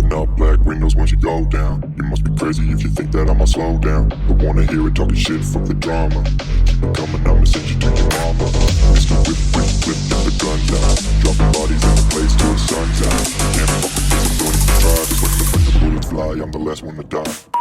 Rolling up black windows once you go down. You must be crazy if you think that I'ma slow down. Don't wanna hear it talking shit, fuck the drama. Keep it coming, I'ma send you to your mama. Mr. Whip, whip, flip, get the guns out. Dropping bodies in the place till the sun's out. Can't fuck with this, I'm going to try. Cause when the bullets fly, I'm the last one to die.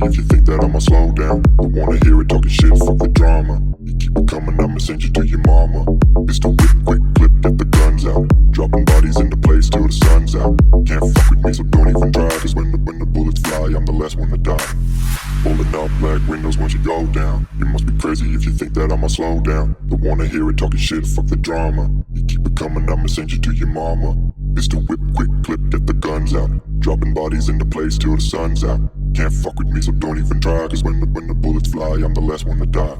If you think that I'ma slow down, don't wanna hear it talking shit, fuck the drama. You keep it coming, I'ma send you to your mama. It's the whip, quick clip, get the guns out. Dropping bodies into place till the sun's out. Can't fuck with me, so don't even try. Cause when the bullets fly, I'm the last one to die. Rolling up black windows once you go down. You must be crazy if you think that I'ma slow down. Don't wanna hear it talking shit, fuck the drama. You keep it coming, I'ma send you to your mama. It's the whip, quick clip, get the guns out. Dropping bodies into place till the sun's out. Can't fuck with me, so don't even try. Cause when the bullets fly, I'm the last one to die.